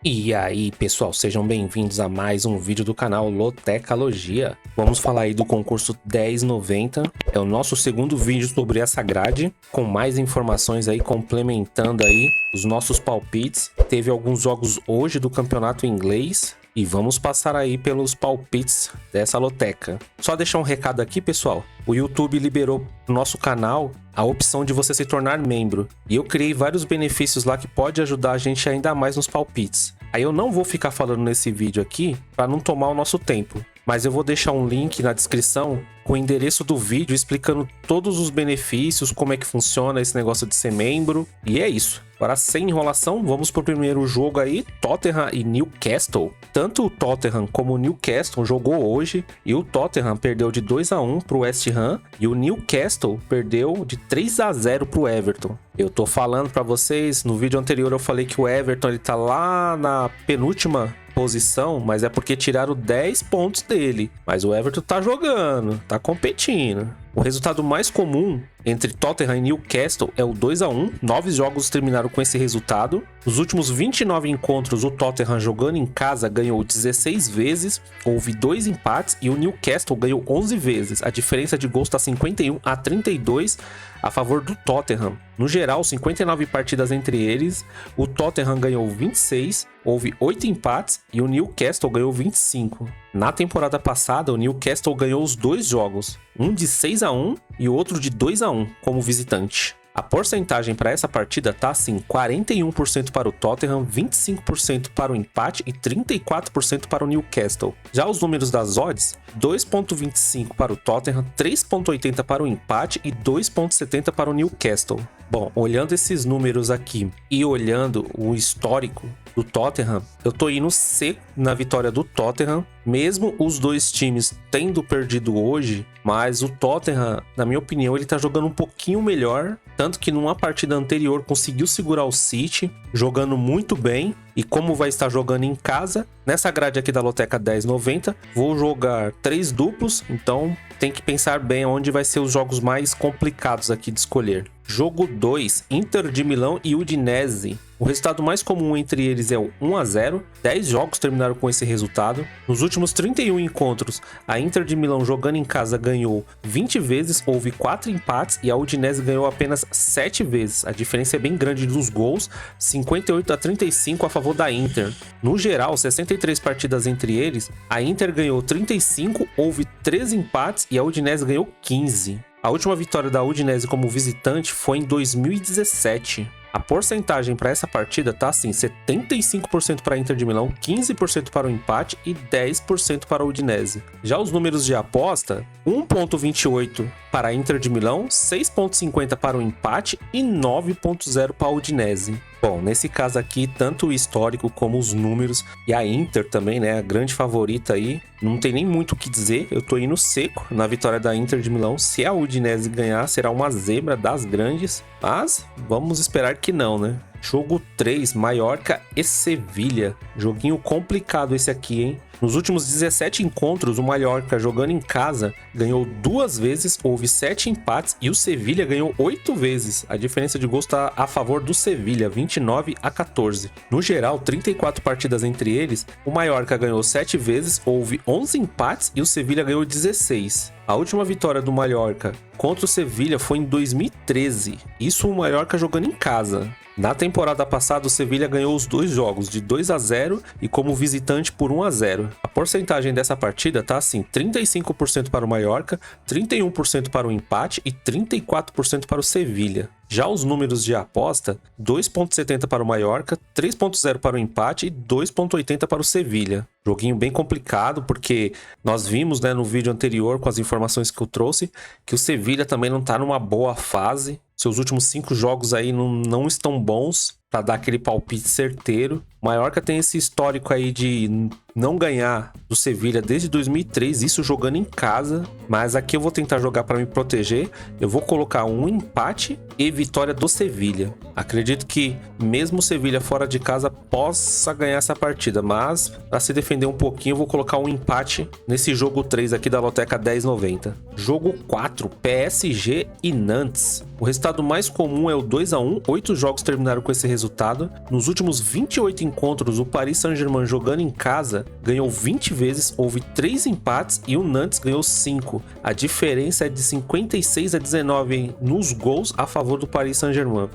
E aí, pessoal, sejam bem-vindos a mais um vídeo do canal Lotecalogia. Vamos falar aí do concurso 1090. É o nosso segundo vídeo sobre essa grade, com mais informações aí complementando aí os nossos palpites. Teve alguns jogos hoje do campeonato inglês e vamos passar aí pelos palpites dessa loteca. Só deixar um recado aqui, pessoal. O YouTube liberou no nosso canal a opção de você se tornar membro. E eu criei vários benefícios lá que pode ajudar a gente ainda mais nos palpites. Aí eu não vou ficar falando nesse vídeo aqui para não tomar o nosso tempo. Mas eu vou deixar um link na descrição com o endereço do vídeo explicando todos os benefícios, como é que funciona esse negócio de ser membro. E é isso. Agora, sem enrolação, vamos pro primeiro jogo aí, Tottenham e Newcastle. Tanto o Tottenham como o Newcastle jogou hoje e o Tottenham perdeu de 2-1 pro West Ham e o Newcastle perdeu de 3-0 pro Everton. Eu tô falando pra vocês, no vídeo anterior eu falei que o Everton ele tá lá na penúltima posição, mas é porque tiraram 10 pontos dele. Mas o Everton tá jogando, tá competindo. O resultado mais comum entre Tottenham e Newcastle é o 2-1. 9 jogos terminaram com esse resultado. Nos últimos 29 encontros, o Tottenham jogando em casa ganhou 16 vezes, houve 2 empates e o Newcastle ganhou 11 vezes. A diferença de gols está 51-32 a favor do Tottenham. No geral, 59 partidas entre eles, o Tottenham ganhou 26, houve 8 empates e o Newcastle ganhou 25. Na temporada passada, o Newcastle ganhou os 2 jogos, um de 6-1 e o outro de 2-1 como visitante. A porcentagem para essa partida tá assim, 41% para o Tottenham, 25% para o empate e 34% para o Newcastle. Já os números das odds, 2.25 para o Tottenham, 3.80 para o empate e 2.70 para o Newcastle. Bom, olhando esses números aqui e olhando o histórico do Tottenham, eu tô indo seco na vitória do Tottenham, mesmo os dois times tendo perdido hoje, mas o Tottenham, na minha opinião, ele tá jogando um pouquinho melhor, tanto que numa partida anterior conseguiu segurar o City, jogando muito bem, e como vai estar jogando em casa, nessa grade aqui da Loteca 1090, vou jogar 3 duplos, então tem que pensar bem onde vai ser os jogos mais complicados aqui de escolher. Jogo 2, Inter de Milão e Udinese. O resultado mais comum entre eles é o 1-0, 10 jogos terminaram com esse resultado. Nos últimos 31 encontros, a Inter de Milão jogando em casa ganhou 20 vezes, houve 4 empates e a Udinese ganhou apenas 7 vezes. A diferença é bem grande dos gols, 58-35 a favor da Inter. No geral, 63 partidas entre eles, a Inter ganhou 35, houve 3 empates e a Udinese ganhou 15. A última vitória da Udinese como visitante foi em 2017. A porcentagem para essa partida tá assim, 75% para a Inter de Milão, 15% para o empate e 10% para a Udinese. Já os números de aposta, 1.28 para a Inter de Milão, 6.50 para o empate e 9.0 para a Udinese. Bom, nesse caso aqui, tanto o histórico como os números e a Inter também, né, a grande favorita aí, não tem nem muito o que dizer, eu tô indo seco na vitória da Inter de Milão. Se a Udinese ganhar, será uma zebra das grandes, mas vamos esperar que não, né? Jogo 3, Mallorca e Sevilha. Joguinho complicado esse aqui, hein? Nos últimos 17 encontros, o Mallorca jogando em casa ganhou 2 vezes, houve 7 empates e o Sevilha ganhou 8 vezes. A diferença de gols está a favor do Sevilha, 29-14. No geral, 34 partidas entre eles, o Mallorca ganhou 7 vezes, houve 11 empates e o Sevilha ganhou 16. A última vitória do Mallorca contra o Sevilha foi em 2013. Isso o Mallorca jogando em casa. Na temporada passada, o Sevilha ganhou os 2 jogos, de 2-0 e como visitante por 1-0. A porcentagem dessa partida tá assim, 35% para o Mallorca, 31% para o empate e 34% para o Sevilha. Já os números de aposta, 2.70 para o Mallorca, 3.0 para o empate e 2.80 para o Sevilha. Joguinho bem complicado, porque nós vimos, né, no vídeo anterior, com as informações que eu trouxe, que o Sevilha também não está numa boa fase. Seus últimos 5 jogos aí não estão bons para dar aquele palpite certeiro. O Mallorca tem esse histórico aí de não ganhar do Sevilha desde 2003, isso jogando em casa. Mas aqui eu vou tentar jogar para me proteger. Eu vou colocar um empate e vitória do Sevilha. Acredito que mesmo o Sevilha fora de casa possa ganhar essa partida, mas para se defender um pouquinho eu vou colocar um empate nesse jogo 3 aqui da Loteca 1090. Jogo 4, PSG e Nantes. O resultado mais comum é o 2-1, 8 jogos terminaram com esse resultado. resultado. Nos últimos 28 encontros, o Paris Saint-Germain jogando em casa ganhou 20 vezes, houve 3 empates e o Nantes ganhou 5. A diferença é de 56 a 19 nos gols a favor do Paris Saint-Germain.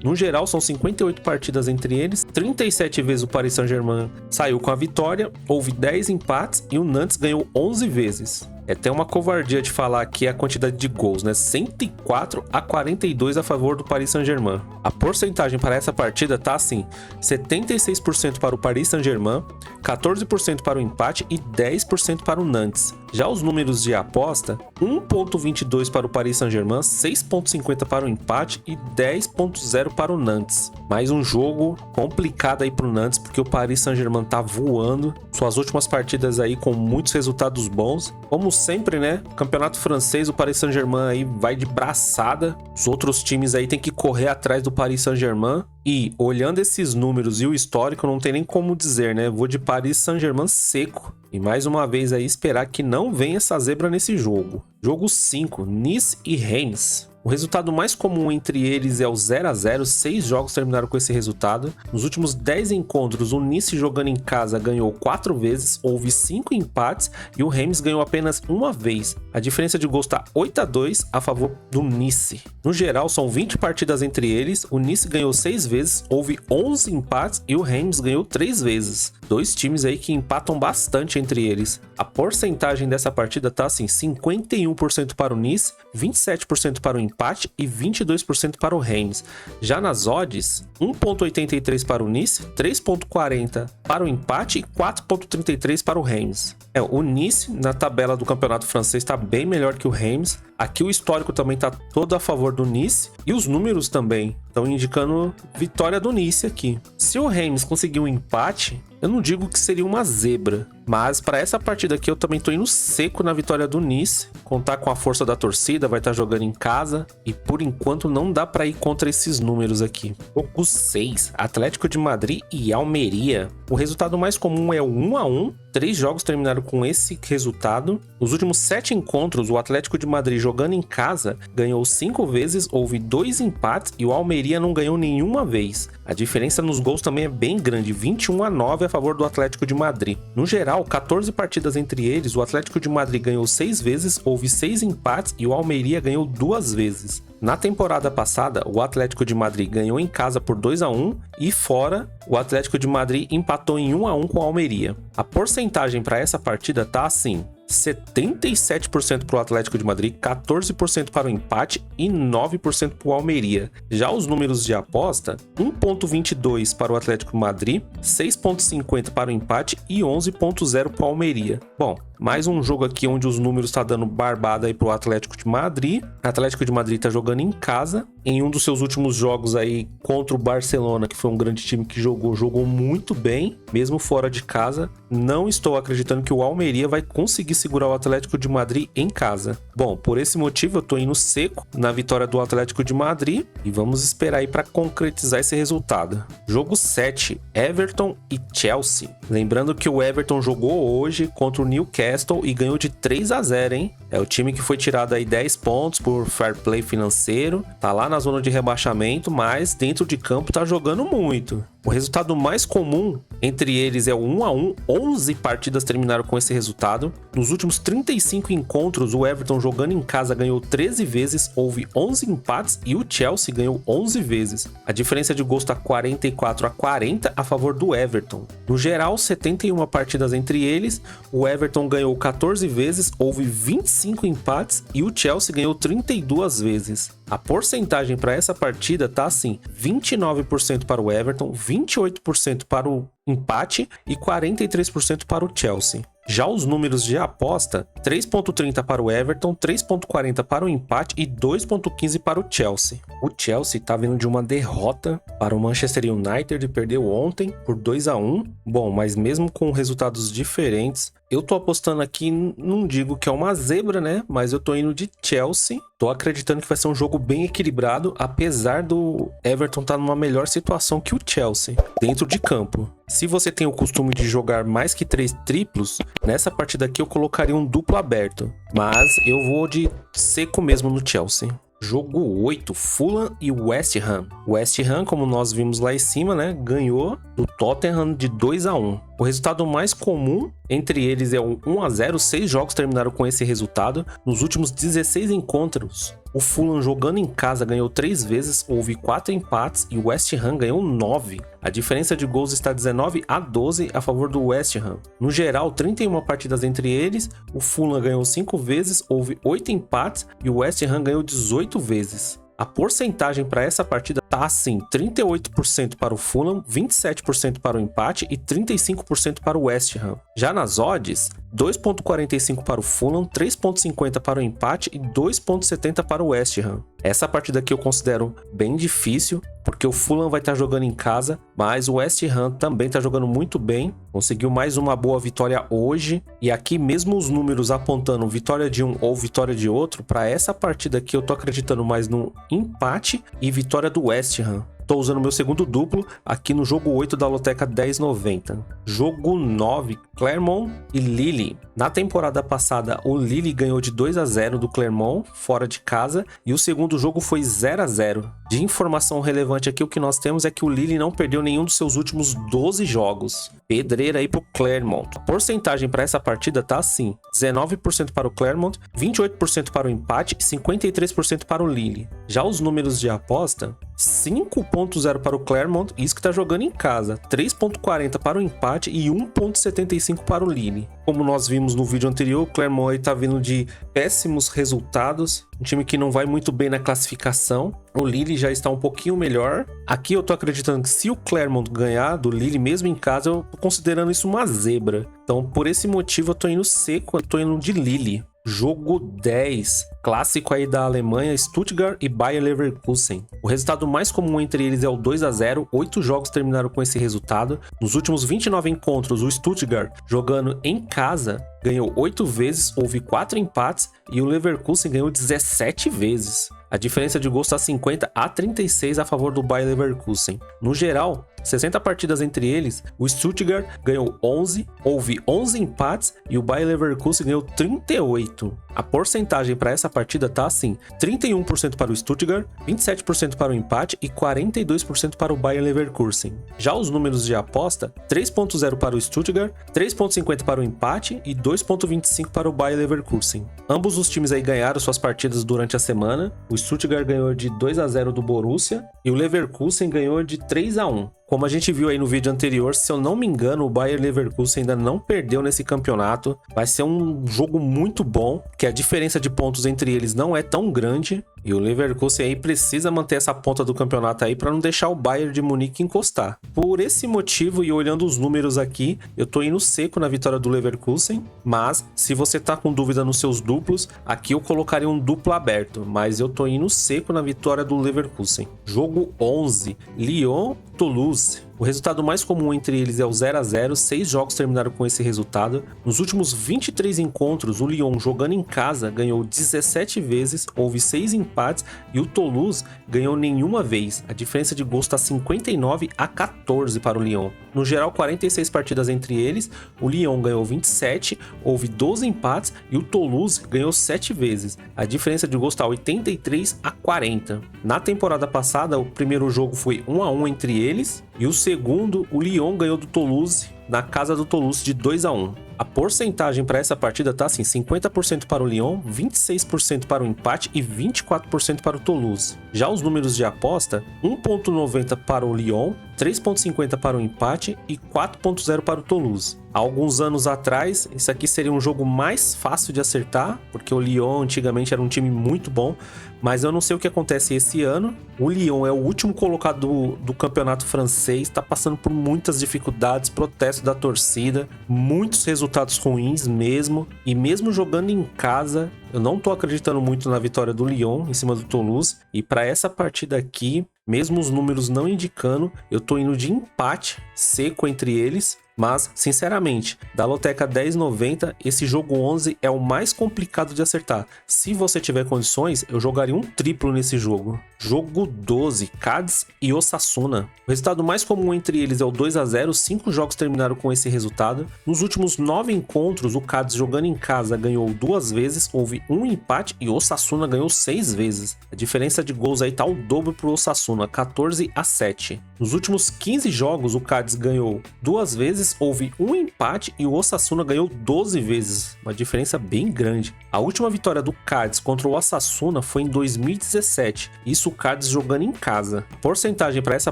No geral, são 58 partidas entre eles, 37 vezes o Paris Saint-Germain saiu com a vitória, houve 10 empates e o Nantes ganhou 11 vezes. É até uma covardia de falar aqui a quantidade de gols, né? 104 a 42 a favor do Paris Saint-Germain. A porcentagem para essa partida tá assim: 76% para o Paris Saint-Germain, 14% para o empate e 10% para o Nantes. Já os números de aposta, 1.22 para o Paris Saint-Germain, 6.50 para o empate e 10.0 para o Nantes. Mais um jogo complicado aí para o Nantes, porque o Paris Saint-Germain tá voando. Suas últimas partidas aí com muitos resultados bons. Como sempre, né? Campeonato francês, o Paris Saint-Germain aí vai de braçada. Os outros times aí tem que correr atrás do Paris Saint-Germain. E olhando esses números e o histórico, não tem nem como dizer, né? Vou de Paris Saint-Germain seco. E mais uma vez aí esperar que não venha essa zebra nesse jogo. Jogo 5, Nice e Reims. O resultado mais comum entre eles é o 0 a 0, 6 jogos terminaram com esse resultado. Nos últimos 10 encontros, o Nice jogando em casa ganhou 4 vezes, houve 5 empates e o Reims ganhou apenas uma vez. A diferença de gols está 8 a 2 a favor do Nice. No geral, são 20 partidas entre eles, o Nice ganhou 6 vezes, houve 11 empates e o Reims ganhou 3 vezes. Dois times aí que empatam bastante entre eles. A porcentagem dessa partida tá assim: 51% para o Nice, 27% para o empate e 22% para o Reims. Já nas odds, 1.83 para o Nice, 3.40 para o empate e 4.33 para o Reims. O Nice na tabela do campeonato francês está bem melhor que o Reims. Aqui o histórico também está todo a favor do Nice e os números também estão indicando vitória do Nice aqui. Se o Reims conseguir um empate, eu não digo que seria uma zebra, mas para essa partida aqui eu também tô indo seco na vitória do Nice. Contar com a força da torcida, vai estar jogando em casa e por enquanto não dá para ir contra esses números aqui. Jogo 6, Atlético de Madrid e Almeria. O resultado mais comum é o 1 a 1. 3 jogos terminaram com esse resultado. Nos últimos 7 encontros, o Atlético de Madrid jogando em casa ganhou 5 vezes, houve 2 empates e o Almeria não ganhou nenhuma vez. A diferença nos gols também é bem grande, 21 a 9 a favor do Atlético de Madrid. No geral, 14 partidas entre eles, o Atlético de Madrid ganhou 6 vezes, houve 6 empates e o Almeria ganhou 2 vezes. Na temporada passada, o Atlético de Madrid ganhou em casa por 2 a 1 e fora, o Atlético de Madrid empatou em 1 a 1 com a Almeria. A porcentagem para essa partida tá assim: 77% para o Atlético de Madrid, 14% para o empate e 9% para o Almeria. Já os números de aposta, 1.22 para o Atlético de Madrid, 6.50 para o empate e 11.0 para o Almeria. Bom, mais um jogo aqui onde os números tá dando barbada aí pro Atlético de Madrid. O Atlético de Madrid tá jogando em casa. Em um dos seus últimos jogos aí contra o Barcelona, que foi um grande time que jogou muito bem, mesmo fora de casa. Não estou acreditando que o Almeria vai conseguir segurar o Atlético de Madrid em casa. Bom, por esse motivo eu tô indo seco na vitória do Atlético de Madrid e vamos esperar aí para concretizar esse resultado. Jogo 7, Everton e Chelsea. Lembrando que o Everton jogou hoje contra o Newcastle e ganhou de 3 a 0, hein? É o time que foi tirado aí 10 pontos por fair play financeiro, tá lá na zona de rebaixamento, mas dentro de campo tá jogando muito. O resultado mais comum entre eles é o 1 a 1, 11 partidas terminaram com esse resultado. Nos últimos 35 encontros, o Everton jogando em casa ganhou 13 vezes, houve 11 empates e o Chelsea ganhou 11 vezes. A diferença de gols está 44 a 40 a favor do Everton. No geral, 71 partidas entre eles, o Everton ganhou 14 vezes, houve 25 empates e o Chelsea ganhou 32 vezes. A porcentagem para essa partida tá assim: 29% para o Everton, 28% para o empate e 43% para o Chelsea. Já os números de aposta, 3.30 para o Everton, 3.40 para o empate e 2.15 para o Chelsea. O Chelsea tá vindo de uma derrota para o Manchester United e perdeu ontem por 2 a 1. Bom, mas mesmo com resultados diferentes, eu tô apostando aqui, não digo que é uma zebra, né? Mas eu tô indo de Chelsea. Tô acreditando que vai ser um jogo bem equilibrado, apesar do Everton estar numa melhor situação que o Chelsea dentro de campo. Se você tem o costume de jogar mais que 3 triplos, nessa partida aqui eu colocaria um duplo aberto. Mas eu vou de seco mesmo no Chelsea. Jogo 8, Fulham e West Ham. West Ham, como nós vimos lá em cima, né, ganhou do Tottenham de 2-1. O resultado mais comum entre eles é o 1-0, 6 jogos terminaram com esse resultado. Nos últimos 16 encontros, o Fulham jogando em casa ganhou 3 vezes, houve 4 empates e o West Ham ganhou 9. A diferença de gols está 19-12 a favor do West Ham. No geral, 31 partidas entre eles, o Fulham ganhou 5 vezes, houve 8 empates e o West Ham ganhou 18 vezes. A porcentagem para essa partida tá assim, 38% para o Fulham, 27% para o empate e 35% para o West Ham. Já nas odds, 2.45 para o Fulham, 3.50 para o empate e 2.70 para o West Ham. Essa partida aqui eu considero bem difícil, porque o Fulham vai estar jogando em casa, mas o West Ham também está jogando muito bem, conseguiu mais uma boa vitória hoje, e aqui mesmo os números apontando vitória de um ou vitória de outro, para essa partida aqui eu tô acreditando mais no empate e vitória do West Ham. Tô usando meu segundo duplo aqui no jogo 8 da Loteca 1090. Jogo 9, Clermont e Lille. Na temporada passada, o Lille ganhou de 2-0 do Clermont, fora de casa, e o segundo jogo foi 0-0. De informação relevante aqui, o que nós temos é que o Lille não perdeu nenhum dos seus últimos 12 jogos. Pedreira aí pro Clermont. A porcentagem para essa partida tá assim, 19% para o Clermont, 28% para o empate e 53% para o Lille. Já os números de aposta, 5.0 para o Clermont, isso que tá jogando em casa, 3.40 para o empate e 1.75 para o Lille. Como nós vimos no vídeo anterior, o Clermont aí tá vindo de péssimos resultados, um time que não vai muito bem na classificação. O Lille já está um pouquinho melhor. Aqui eu tô acreditando que se o Clermont ganhar do Lille mesmo em casa, eu tô considerando isso uma zebra. Então, por esse motivo, eu tô indo seco, eu tô indo de Lille. Jogo 10, clássico aí da Alemanha, Stuttgart e Bayer Leverkusen. O resultado mais comum entre eles é o 2-0, 8 jogos terminaram com esse resultado. Nos últimos 29 encontros, o Stuttgart, jogando em casa, ganhou 8 vezes, houve 4 empates e o Leverkusen ganhou 17 vezes. A diferença de gols está 50-36 a favor do Bayer Leverkusen. No geral, 60 partidas entre eles, o Stuttgart ganhou 11, houve 11 empates e o Bayer Leverkusen ganhou 38. A porcentagem para essa partida tá assim, 31% para o Stuttgart, 27% para o empate e 42% para o Bayer Leverkusen. Já os números de aposta, 3.0 para o Stuttgart, 3.50 para o empate e 2.25 para o Bayer Leverkusen. Ambos os times aí ganharam suas partidas durante a semana. O Stuttgart ganhou de 2-0 do Borussia e o Leverkusen ganhou de 3-1. Como a gente viu aí no vídeo anterior, se eu não me engano, o Bayer Leverkusen ainda não perdeu nesse campeonato. Vai ser um jogo muito bom, que a diferença de pontos entre eles não é tão grande. E o Leverkusen aí precisa manter essa ponta do campeonato aí para não deixar o Bayern de Munique encostar. Por esse motivo, e olhando os números aqui, eu tô indo seco na vitória do Leverkusen. Mas, se você tá com dúvida nos seus duplos, aqui eu colocaria um duplo aberto. Mas eu tô indo seco na vitória do Leverkusen. Jogo 11, Lyon, Toulouse. O resultado mais comum entre eles é o 0-0, 6 jogos terminaram com esse resultado. Nos últimos 23 encontros, o Lyon, jogando em casa, ganhou 17 vezes, houve 6 empates e o Toulouse ganhou nenhuma vez. A diferença de gols está 59-14 para o Lyon. No geral, 46 partidas entre eles, o Lyon ganhou 27, houve 12 empates e o Toulouse ganhou 7 vezes. A diferença de gols está 83-40. Na temporada passada, o primeiro jogo foi 1-1 entre eles e o segundo, o Lyon ganhou do Toulouse na casa do Toulouse de 2-1. A porcentagem para essa partida tá assim, 50% para o Lyon, 26% para o empate e 24% para o Toulouse. Já os números de aposta, 1.90 para o Lyon, 3.50 para o empate e 4.0 para o Toulouse. Há alguns anos atrás, isso aqui seria um jogo mais fácil de acertar, porque o Lyon antigamente era um time muito bom, mas eu não sei o que acontece esse ano. O Lyon é o último colocado do campeonato francês, está passando por muitas dificuldades, protesto da torcida, muitos resultados ruins mesmo, e mesmo jogando em casa, eu não tô acreditando muito na vitória do Lyon em cima do Toulouse, e para essa partida aqui, mesmo os números não indicando, eu tô indo de empate seco entre eles. Mas, sinceramente, da Loteca 10,90, esse jogo 11 é o mais complicado de acertar. Se você tiver condições, eu jogaria um triplo nesse jogo. Jogo 12, Cádiz e Osasuna. O resultado mais comum entre eles é o 2-0, 5 jogos terminaram com esse resultado. Nos últimos 9 encontros, o Cádiz jogando em casa ganhou 2 vezes, houve um empate e o Osasuna ganhou 6 vezes. A diferença de gols aí tá o dobro pro Osasuna, 14-7. Nos últimos 15 jogos, o Cádiz ganhou 2 vezes, houve um empate e o Osasuna ganhou 12 vezes, uma diferença bem grande. A última vitória do Cádiz contra o Osasuna foi em 2017, isso o Cádiz jogando em casa. A porcentagem para essa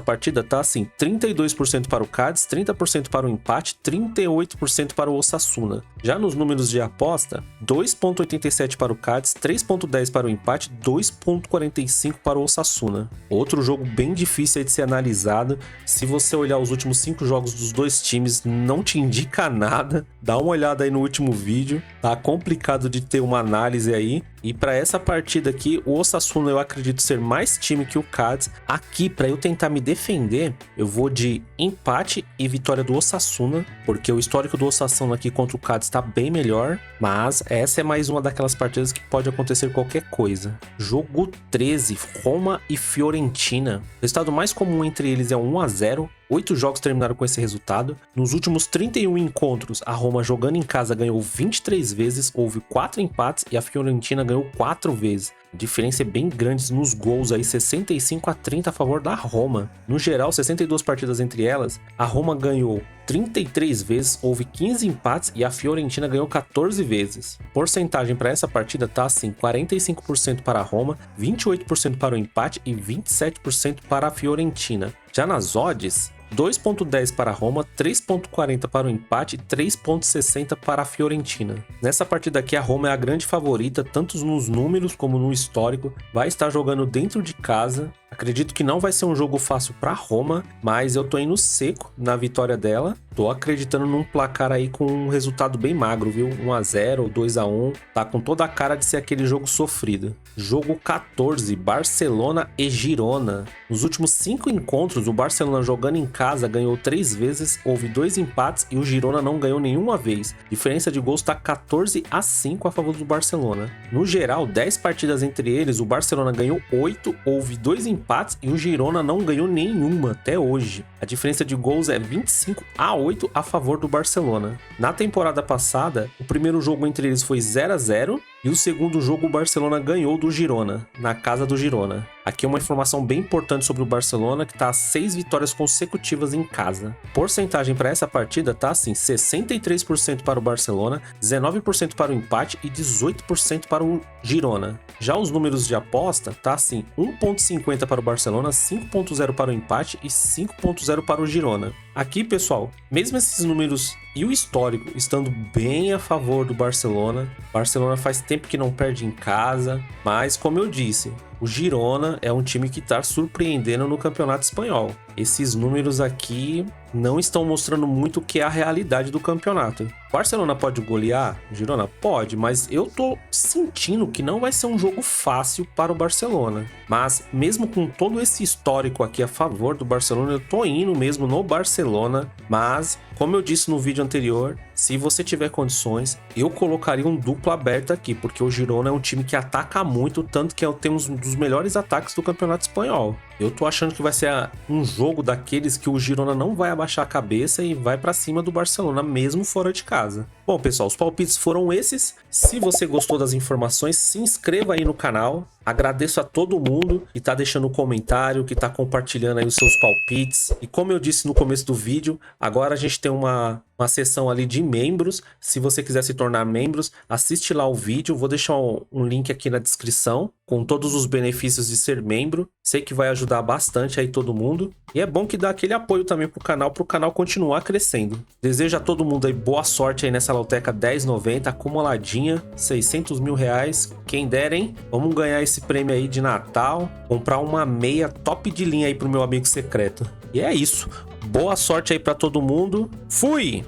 partida tá assim, 32% para o Cádiz, 30% para o empate, 38% para o Osasuna. Já nos números de aposta, 2,87 para o Cádiz, 3,10 para o empate, 2,45 para o Osasuna. Outro jogo bem difícil aí de ser analisado. Se você olhar os últimos 5 jogos dos dois times, não te indica nada. Dá uma olhada aí no último vídeo. Tá complicado de ter uma análise aí. E para essa partida aqui, o Osasuna eu acredito ser mais time que o Cádiz. Aqui, para eu tentar me defender, eu vou de empate e vitória do Osasuna, porque o histórico do Osasuna aqui contra o Cádiz está bem melhor. Mas essa é mais uma daquelas partidas que pode acontecer qualquer coisa. Jogo 13, Roma e Fiorentina. O resultado mais comum entre eles é 1-0. 8 jogos terminaram com esse resultado. Nos últimos 31 encontros, a Roma jogando em casa ganhou 23 vezes, houve 4 empates e a Fiorentina ganhou 4 vezes. A diferença é bem grande nos gols aí, 65-30 a favor da Roma. No geral, 62 partidas entre elas, a Roma ganhou 33 vezes, houve 15 empates e a Fiorentina ganhou 14 vezes. Porcentagem para essa partida tá assim, 45% para a Roma, 28% para o empate e 27% para a Fiorentina. Já nas odds, 2,10 para a Roma, 3,40 para o empate e 3,60 para a Fiorentina. Nessa partida aqui, a Roma é a grande favorita, tanto nos números como no histórico. Vai estar jogando dentro de casa. Acredito que não vai ser um jogo fácil para Roma, mas eu tô indo seco na vitória dela. Tô acreditando num placar aí com um resultado bem magro, viu? 1-0 ou 2-1. Tá com toda a cara de ser aquele jogo sofrido. Jogo 14, Barcelona e Girona. Nos últimos 5 encontros, o Barcelona jogando em casa ganhou 3 vezes, houve 2 empates e o Girona não ganhou nenhuma vez. Diferença de gols tá 14-5 a favor do Barcelona. No geral, 10 partidas entre eles, o Barcelona ganhou 8, houve 2 empates e o Girona não ganhou nenhuma até hoje. A diferença de gols é 25-8 a favor do Barcelona. Na temporada passada, o primeiro jogo entre eles foi 0-0 e o segundo jogo o Barcelona ganhou do Girona, na casa do Girona. Aqui é uma informação bem importante sobre o Barcelona, que está a 6 vitórias consecutivas em casa. Porcentagem para essa partida tá assim, 63% para o Barcelona, 19% para o empate e 18% para o Girona. Já os números de aposta tá assim, 1,50 para o Barcelona, 5,0 para o empate e 5,0 para o Girona. Aqui, pessoal, mesmo esses números e o histórico estando bem a favor do Barcelona, Barcelona faz tempo que não perde em casa, mas como eu disse, o Girona é um time que está surpreendendo no Campeonato Espanhol. Esses números aqui não estão mostrando muito o que é a realidade do campeonato. O Barcelona pode golear? O Girona pode, mas eu tô sentindo que não vai ser um jogo fácil para o Barcelona. Mas mesmo com todo esse histórico aqui a favor do Barcelona, eu tô indo mesmo no Barcelona. Mas, como eu disse no vídeo anterior, se você tiver condições, eu colocaria um duplo aberto aqui, porque o Girona é um time que ataca muito, tanto que tem um dos melhores ataques do Campeonato Espanhol. Eu tô achando que vai ser um jogo daqueles que o Girona não vai abaixar a cabeça e vai pra cima do Barcelona, mesmo fora de casa. Bom, pessoal, os palpites foram esses. Se você gostou das informações, se inscreva aí no canal. Agradeço a todo mundo que tá deixando um comentário, que tá compartilhando aí os seus palpites. E como eu disse no começo do vídeo, agora a gente tem uma seção ali de membros. Se você quiser se tornar membros, assiste lá o vídeo. Vou deixar um link aqui na descrição com todos os benefícios de ser membro. Sei que vai ajudar bastante aí todo mundo. E é bom que dá aquele apoio também pro canal continuar crescendo. Desejo a todo mundo aí boa sorte aí nessa loteca 10,90, acumuladinha, 600 mil reais. Quem der, hein? Vamos ganhar esse prêmio aí de Natal, comprar uma meia top de linha aí pro meu amigo secreto. E é isso. Boa sorte aí pra todo mundo. Fui!